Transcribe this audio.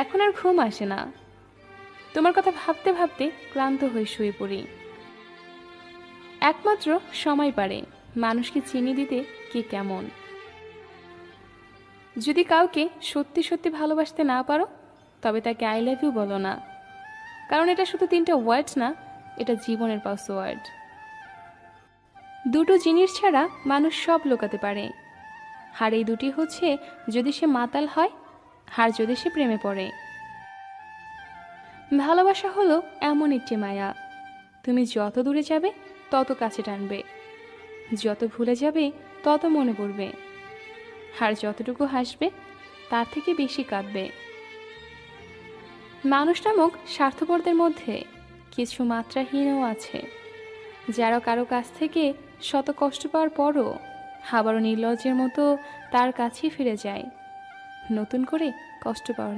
এখন আর ঘুম আসে না। তোমার কথা ভাবতে ভাবতে ক্লান্ত হয়ে শুয়ে পড়ি। একমাত্র সময় পারে মানুষকে চিনি দিতে কে কেমন। যদি কাউকে সত্যি সত্যি ভালোবাসতে না পারো, তবে তাকে আই লাভ ইউ বলো না। কারণ এটা শুধু তিনটা ওয়ার্ডস না, এটা জীবনের পাসওয়ার্ড। দুটো জিনিস ছাড়া মানুষ সব লুকাতে পারে। আর এই দুটি হচ্ছে, যদি সে মাতাল হয় আর যদি সে প্রেমে পড়ে। ভালোবাসা হলো এমন একটি মায়া, তুমি যত দূরে যাবে তত কাছে টানবে, যত ভুলে যাবে তত মনে পড়বে, আর যতটুকু হাসবে তার থেকে বেশি কাঁদবে। মানুষ নামক স্বার্থপরদের মধ্যে কিছু মাত্রাহীনও আছে, যারা কারো কাছ থেকে শত কষ্ট পাওয়ার পরও আবারও নির্লজ্জের মতো তার কাছেই ফিরে যায়, নতুন করে কষ্ট পাওয়ার জন্য।